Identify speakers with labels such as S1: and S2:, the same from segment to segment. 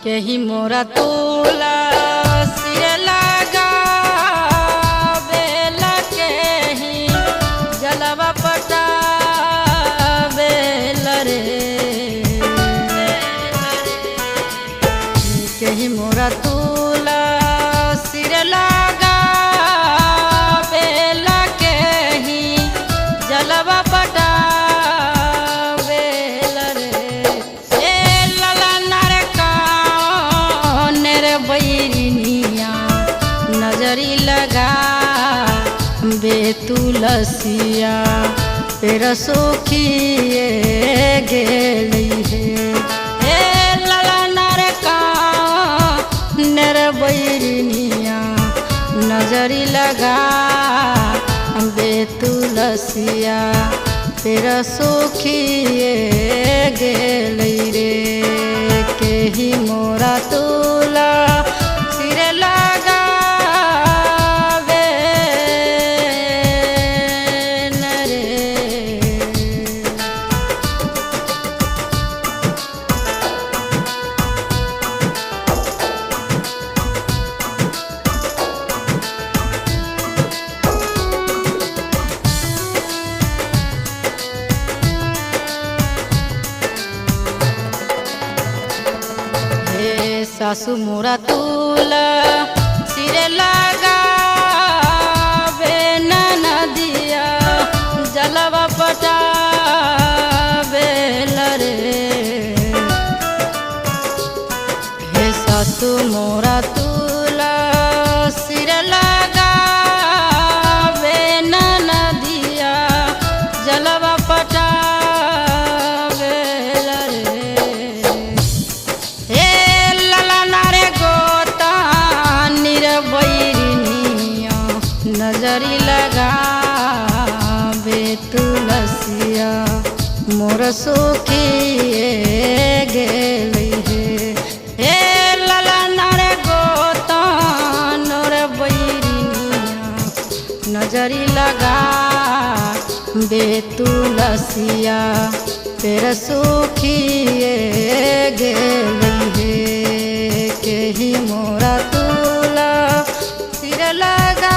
S1: केही मोरा तुलसी लगा बेला केही जलवा पटा बेल रे केही मोरा तुलसी लगा बेला केही जलवा पटा नजरी लगा बेतुलसिया तेरा सोखिए गेली है लला नरका नर बैरिनिया नजरी लगा बेतुलसिया तेरा सोखिए गेली रे केही मोरा तुला सिर लगा सासु मोरा तुलसी लगा नदिया जलवा पटा बेल रे हे सासु मोरा तुलसी लगा नदिया जलवा पटा नजरी लगा बेतुलसिया मोर सोखिए गेली हे लला नारे गोता नोर बैरिनिया नजरी लगा बेतुलसिया तेरा सोखिए गेली हे केही मोरा तुलसी लगा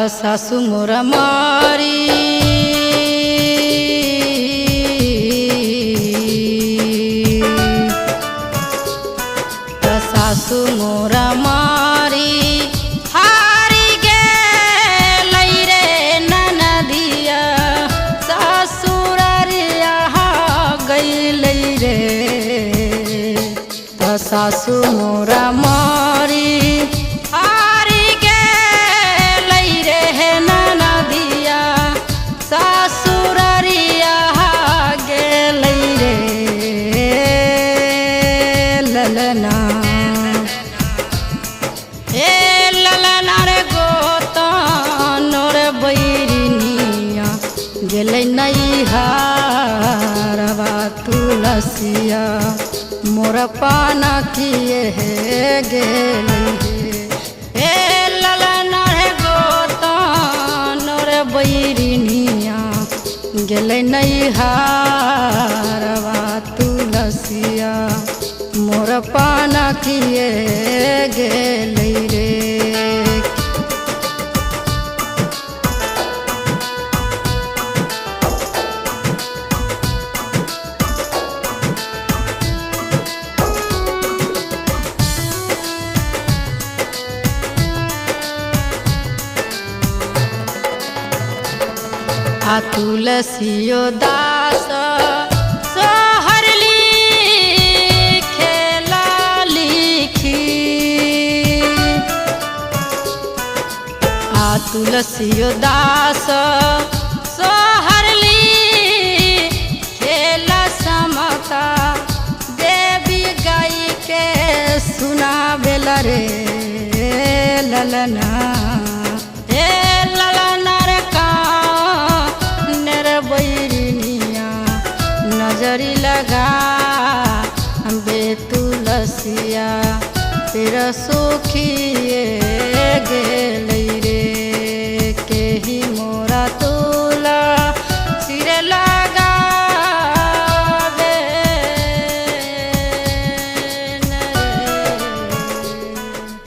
S1: सासु मोरा मारी सासु मोरा मारी हारी गेलै रे ननदिया ससुरारिया गइलै रे सासु मोरा मारी ससुरारिया गेलै रे ललना हे ललना रे गोता नोर बैरिनिया गेलै नैहरवा तुलसिया मोर पाना किए गेलै हे ललना रे गोता नोर बैरिनिया गेलै नैहरवा तुलसिया मोर पाना किए गेलै रे तुलसियो दास सोहर लिखेला लिखी तुलसियो दास सोहर लिखेला समता देवी गाई के सुना बेला रे ललना नजरी लगा बेतुलसिया तेरा सुखी